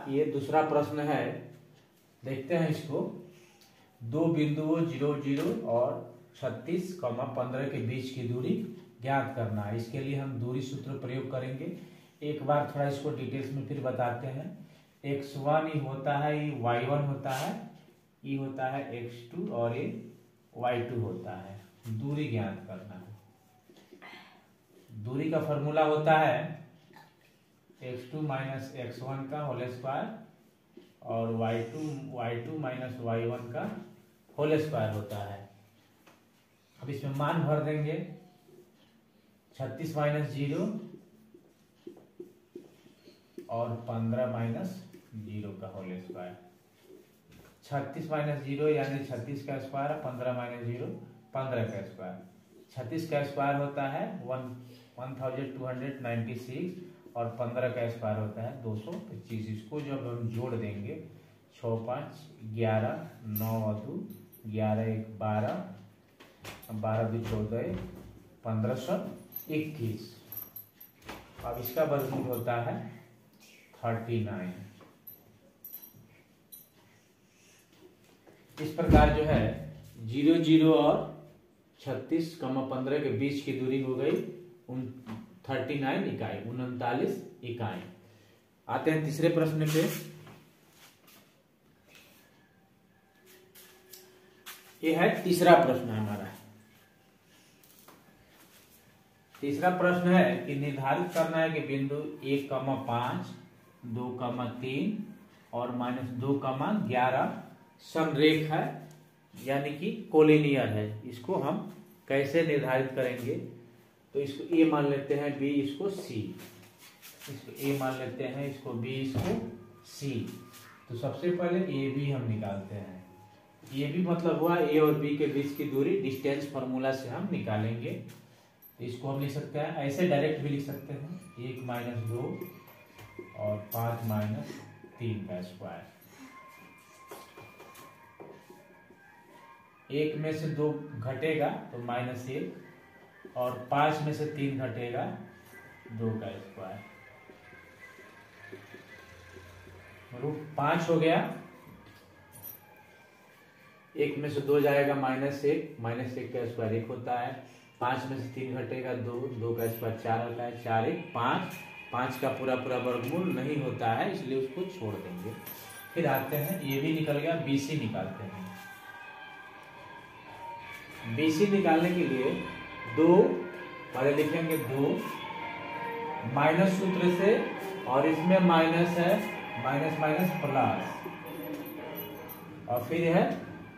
ये दूसरा प्रश्न है, देखते हैं इसको। दो बिंदुओं 0, 0 और 36, 15 के बीच की दूरी ज्ञात करना है। इसके लिए हम दूरी सूत्र प्रयोग करेंगे। एक बार थोड़ा इसको डिटेल्स में फिर बताते हैं। x1 ही होता है, ये y1 होता है, ये होता है x2 और ये y2 होता है। दूरी ज्ञात करना है। दूरी का फॉर्मूला होता है x2 माइनस x1 का होल स्क्वायर और y2 माइनस y1 का होल स्क्वायर होता है। अब इसमें मान भर देंगे। 36 माइनस 0 और 15 माइनस 0 का होल स्क्वायर। 36 माइनस 0 यानी 36 का स्क्वायर, 15 माइनस 0 15 का स्क्वायर। 36 का स्क्वायर होता है 1296 और 15 का स्क्वायर होता है 225। इसको जब हम जोड़ देंगे 6 5 11 9 और 2 11 1 12 12 2 14 1521। अब इसका वर्गमूल होता है 39। इस प्रकार जो है 0, 0 और 36, 15 के बीच की दूरी हो गई 39 इकाई, 39 इकाई। आते हैं तीसरे प्रश्न पे। यह है तीसरा प्रश्न हमारा। तीसरा प्रश्न है कि निर्धारित करना है कि बिंदु 1,5, 2,3 और -2,11 समरेख है, यानी कि कोलिनियर है। इसको हम कैसे निर्धारित करेंगे? तो इसको ए मान लेते हैं, बी इसको सी, इसको ए मान लेते हैं, इसको बी इसको सी। तो सबसे पहले ए बी हम निकालते हैं। ए बी मतलब हुआ ए और बी के बीच की दूरी, डिस्टेंस फार्मूला से हम निकालेंगे। तो इसको हम लिख सकते हैं, ऐसे डायरेक्ट भी लिख सकते हैं, 1 माइनस 2 और 5 माइनस 3 का स्क्वायर। 1 में से 2 घटेगा तो -1 और 5 में से 3 घटेगा 2 का स्क्वायर। √5 हो गया। 1 में से 2 जाएगा -1, -1 का स्क्वायर 1 होता है। 5 में से 3 घटेगा 2, 2 का स्क्वायर 4 होता है। 4 1 5, 5 का पूरा वर्गमूल नहीं होता है, इसलिए उसको छोड़ देंगे। फिर आते हैं, ये भी निकल गया, BC निकालते हैं। BC निकालने के लिए 2 पहले लिखेंगे, 2 माइनस सूत्र से, और इसमें माइनस है, माइनस माइनस प्लस, और फिर है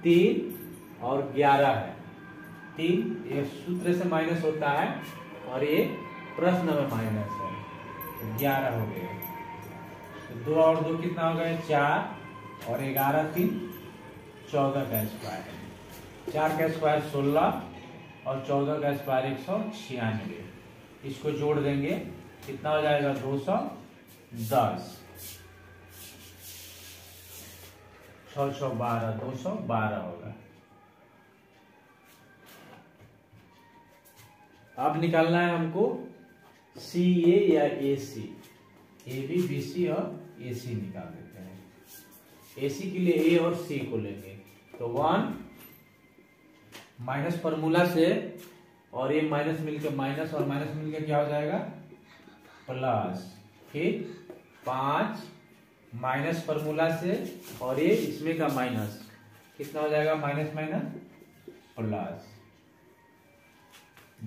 3 और 11 है। 3 ये सूत्र से माइनस होता है और ये प्रश्न में माइनस है, 11 हो गए। तो 2 और 2 कितना हो गया? 4 और 11 3 14 का स्क्वायर। 4 का स्क्वायर 16 और 14 का स्क्वायर 196। इसको जोड़ देंगे, कितना हो जाएगा? 210। 6 6 12, 212 होगा। अब निकालना है हमको CA या AC। AB, BC और AC निकाल देते हैं। AC के लिए A और C को लेंगे, तो 1 माइनस फॉर्मूला से, और ये माइनस मिलकर माइनस और माइनस मिलकर क्या हो जाएगा? प्लस। फिर 5 माइनस फॉर्मूला से, और ये इसमें का माइनस, कितना हो जाएगा? Minus minus plus.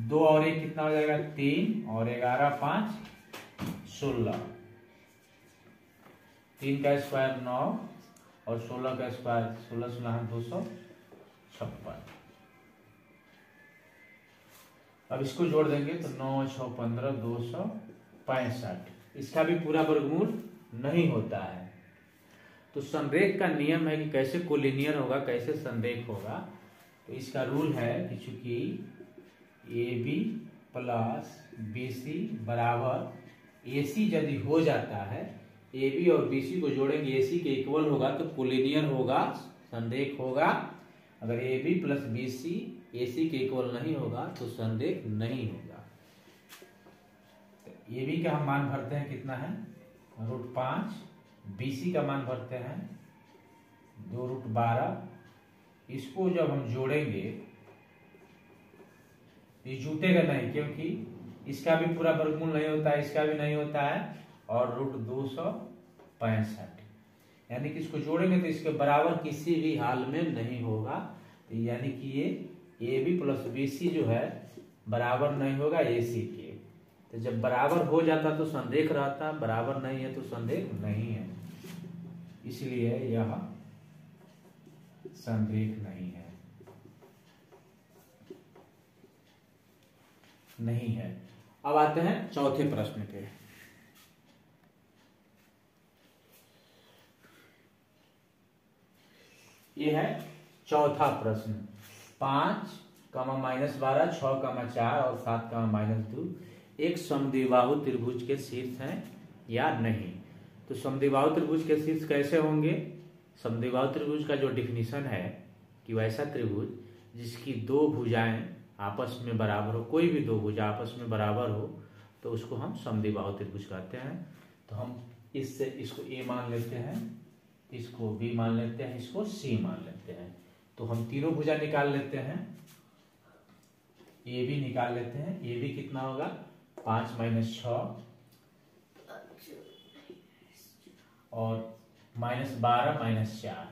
2 और 1 कितना हो जाएगा? 3 और 11 5 16। 3 का स्क्वायर 9 और 16 का स्क्वायर 16 16 256। अब इसको जोड़ देंगे तो 9 6 15 265। इसका भी पूरा वर्गमूल नहीं होता है। तो संरेख का नियम है कि कैसे कोलिनियर होगा, कैसे संरेख होगा। तो इसका रूल है कि चूंकि AB प्लस BC बराबर AC यदि हो जाता है, AB और BC को जोड़ेंगे, AC के इक्वल होगा तो कोलिनियर होगा, संरेख होगा। अगर AB प्लस BC AC के इक्वल नहीं होगा तो संरेख नहीं होगा। AB का हम मान भरते हैं, कितना है? √5 BC का मान भरते हैं 2√12। इसको जब हम जोड़ेंगे ये जुटेगा नहीं, क्योंकि इसका भी पूरा वर्गमूल नहीं होता है, इसका भी नहीं होता है, और √265, यानी कि इसको जोड़ेंगे तो इसके बराबर किसी भी हाल में नहीं होगा। तो यानी कि ये AB प्लस BC जो है बराबर नहीं होगा AC के। तो जब बराबर हो जाता तो संदेह रहता, बराबर नहीं है तो संदेह नहीं है, इसलिए यह संदेह नहीं है। अब आते हैं चौथे प्रश्न पे। ये है चौथा प्रश्न। 5, -12, 6, 4 और 7, -2 एक समद्विबाहु त्रिभुज के शीर्ष हैं या नहीं। तो समद्विबाहु त्रिभुज के शीर्ष कैसे होंगे? समद्विबाहु त्रिभुज का जो डिफिनीशन है कि वैसा त्रिभुज जिसकी दो भुजाएं आपस में बराबर हो, कोई भी दो भुजा आपस में बराबर हो, तो उसको हम समद्विबाहु त्रिभुज कहते हैं। तो हम इससे इसको A मान लेते हैं, इसको B मान लेते हैं, इसको C मान लेते हैं। तो हम तीनों भुजा निकाल लेते हैं, AB निकाल लेते हैं। AB कितना होगा? 5 - 6 और -12 - 4।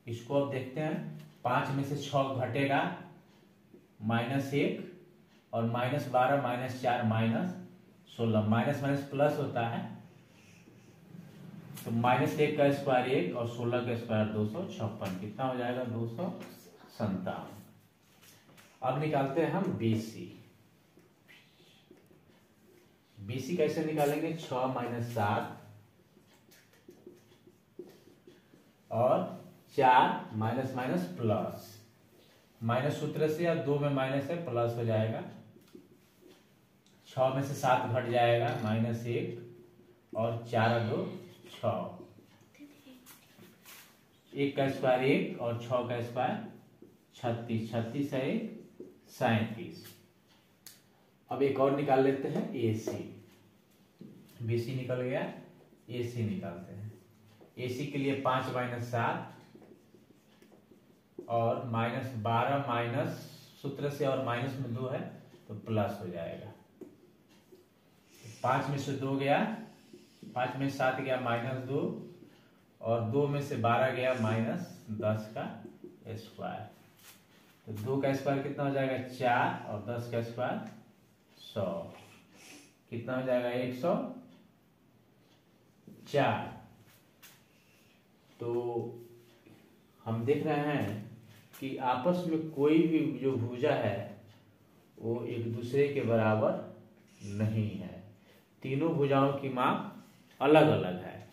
इसको अब देखते हैं। 5 में से 6 घटेगा, -1 और -12 - 4 -16। माइनस प्लस होता है, तो -1 का स्क्वायर 1 और 16 का स्क्वायर 256। कितना हो जाएगा? 257। अब निकालते हैं हम BC। BC कैसे निकालेंगे? 6 - 7 और 4 माइनस प्लस, माइनस सूत्र से या 2 में माइनस है, प्लस हो जाएगा। 6 में से 7 घट जाएगा, -1 और 4 2 6। 1 का स्क्वायर 1 और 6 का स्क्वायर 36। 36 है 37। अब एक और निकाल लेते हैं AC। BC निकल गया, AC निकालते हैं। AC के लिए 5 - 7 और -12 माइनस सूत्र से और माइनस में 2 है तो प्लस हो जाएगा। 5 में से 2 गया, 5 में 7 गया -2 और 2 में से 12 गया -10 का स्क्वायर। तो 2 का स्क्वायर कितना हो जाएगा? 4 और 10 का स्क्वायर 100। कितना हो जाएगा? 104। तो हम देख रहे हैं कि आपस में कोई भी जो भुजा है वो एक दूसरे के बराबर नहीं है। तीनों भुजाओं की माप अलग अलग है।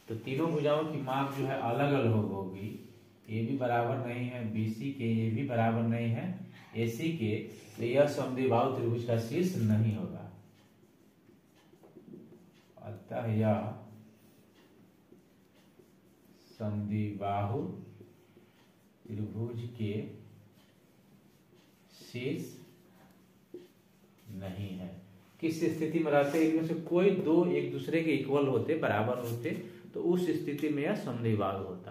तो तीनों भुजाओं की माप जो है अलग अलग होगी। ये भी बराबर नहीं है BC के, ये भी बराबर नहीं है AC के, तो यह समद्विबाहु त्रिभुज का शीर्ष नहीं होगा। अतः यह समद्विबाहु त्रिभुज के शीर्ष नहीं है। किस स्थिति में रहते हैं? इनमें से कोई दो एक दूसरे के इक्वल होते, बराबर होते, तो उस स्थिति में यह समद्विबाहु होता।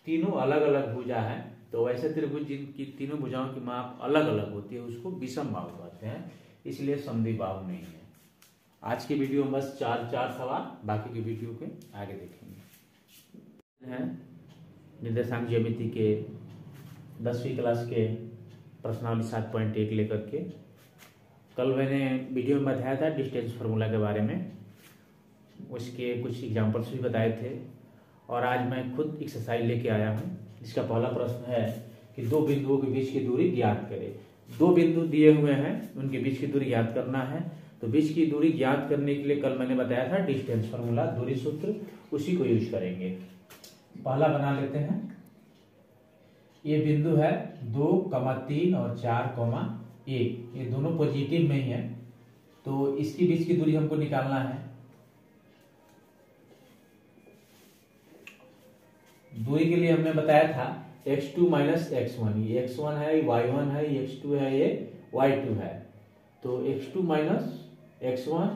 तीनों अलग अलग भुजा है, तो वैसे त्रिभुज जिनकी तीनों भुजाओं की माप अलग अलग होती है उसको विषम बाहु कहते हैं, इसलिए समद्विबाहु नहीं है। आज की वीडियो में बस 4 सवाल, बाकी की वीडियो के आगे देखेंगे। हैं निर्देशांक ज्यामिति के 10वीं क्लास के प्रश्नावली 7.1 लेकर के। कल मैंने वीडियो में बताया था डिस्टेंस फार्मूला के बारे में, उसके कुछ एग्जांपल्स भी बताए थे, और आज मैं खुद एक्सरसाइज लेके आया हूँ। इसका पहला प्रश्न है कि दो बिंदुओं के बीच की दूरी ज्ञात करें। दो बिंदु दिए हुए हैं, उनके बीच की दूरी ज्ञात करना है। तो बीच की दूरी ज्ञात करने के लिए कल मैंने बताया था डिस्टेंस फार्मूला, दूरी सूत्र, उसी को यूज करेंगे। पहला बना लेते हैं। ये बिंदु है 2, 3 और 4, 1, ये दोनों पॉजिटिव में ही है, तो इसके बीच की दूरी हमको निकालना है। दूरी के लिए हमने बताया था x2 माइनस x1, ये x1 है, y1 है, x2 है, ये y2 है। तो x2 minus x1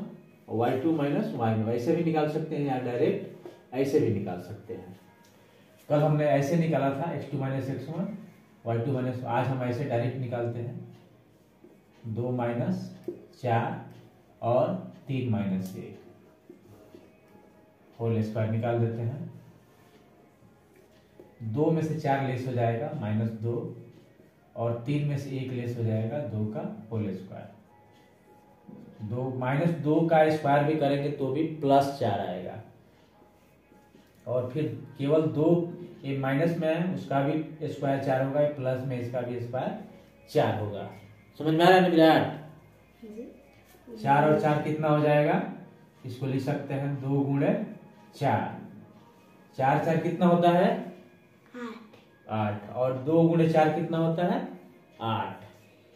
y2 minus y1, ऐसे भी निकाल सकते हैं या डायरेक्ट ऐसे भी निकाल सकते हैं। कल हमने ऐसे निकाला था x2 minus x1 y2 minus, आज हम ऐसे डायरेक्ट निकालते हैं 2 माइनस 4 और 3 माइनस 1 होल स्क्वायर निकाल देते हैं। 2 में से 4 लेस हो जाएगा -2 और 3 में से 1 लेस हो जाएगा 2 का होल स्क्वायर। 2 का स्क्वायर भी करेंगे तो भी +4 आएगा और फिर केवल 2 ये माइनस में है उसका भी स्क्वायर 4 होगा, प्लस में इसका भी स्क्वायर 4 होगा। समझ में आ रहा है विराट? 4 और 4 कितना हो जाएगा? इसको लिख सकते हैं 2 गुणे 4, 4 4 कितना होता है? 8 और 2 गुणे 4 कितना होता है? 8।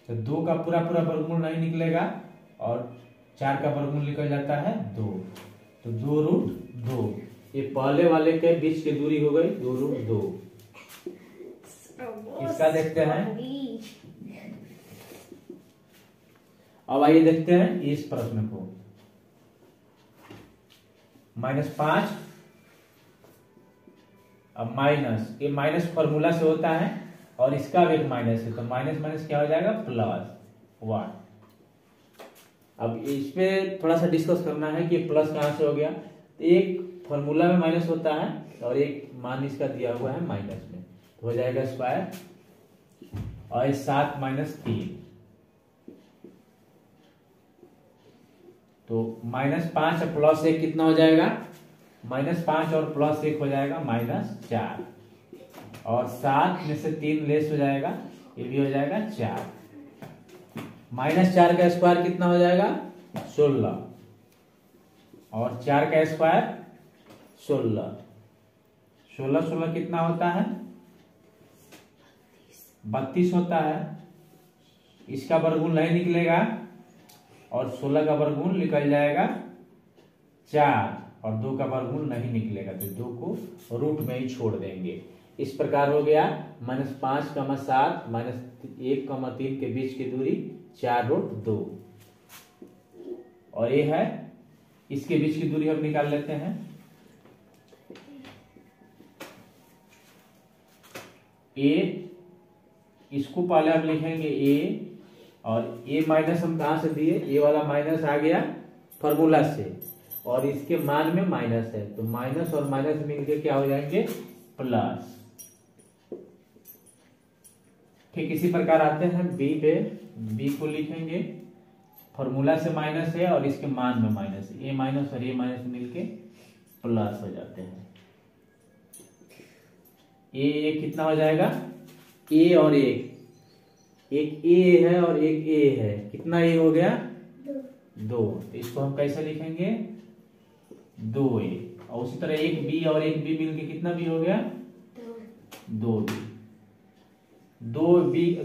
तो 2 का पूरा वर्गमूल नहीं निकलेगा और 4 का वर्गमूल निकल जाता है 2, तो 2√2 ये पहले वाले के बीच की दूरी हो गई 2√2। इसका देखते हैं। अब आइए देखते हैं इस प्रश्न को। -5 अब माइनस, ये माइनस फॉर्मूला से होता है और इसका भी एक माइनस है, तो माइनस माइनस क्या हो जाएगा? +1। अब इस पे थोड़ा सा डिस्कस करना है कि प्लस कहां से हो गया। तो एक फॉर्मूला में माइनस होता है और एक मान इसका दिया हुआ है माइनस में, तो हो जाएगा स्क्वायर और 7 - 3 तो -5 और +1 कितना हो जाएगा? -5 और +1 हो जाएगा -4 और 7 में से 3 लेस हो जाएगा, ये भी हो जाएगा 4। -4 का स्क्वायर कितना हो जाएगा? 16 और 4 का स्क्वायर 16, 16 कितना होता है? 32 होता है। इसका वर्गमूल नहीं निकलेगा और 16 का वर्गमूल निकल जाएगा 4 और 2 का वर्गमूल नहीं निकलेगा, तो 2 को रूट में ही छोड़ देंगे। इस प्रकार हो गया -5, 7 -1, 3 के बीच की दूरी 4√2 और ये है इसके बीच की दूरी हम निकाल लेते हैं। a इसको पहले हम लिखेंगे a और a माइनस हम कहां से दिए? ये वाला माइनस आ गया फॉर्मूला से और इसके मान में माइनस है, तो माइनस और माइनस मिलके क्या हो जाएंगे? प्लस। ठीक इसी प्रकार आते हैं b पे। b को लिखेंगे फॉर्मूला से माइनस है और इसके मान में माइनस है, a माइनस और a माइनस मिलके प्लस हो जाते हैं। a कितना हो जाएगा? a और एक a है और एक a है, कितना a हो गया? 2। तो इसको हम कैसे लिखेंगे? 2a और उसी तरह एक b और एक b मिलके कितना b हो गया? 2b।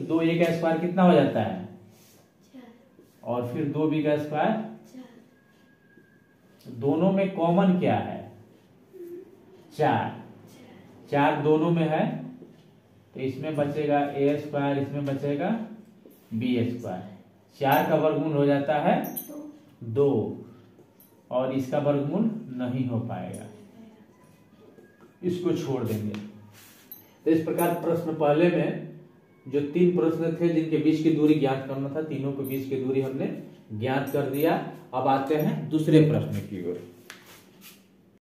2a का स्क्वायर कितना हो जाता है? और फिर 2b का स्क्वायर। दोनों में कॉमन क्या है? 4 दोनों में है, तो इसमें बचेगा a स्क्वायर, इसमें बचेगा b स्क्वायर। 4 का वर्गमूल हो जाता है 2 और इसका वर्गमूल नहीं हो पाएगा, इसको छोड़ देंगे। तो इस प्रकार प्रश्न पहले में जो 3 प्रश्न थे जिनके बीच की दूरी ज्ञात करना था, तीनों के बीच की दूरी हमने ज्ञात कर दिया। अब आते हैं दूसरे प्रश्न की ओर।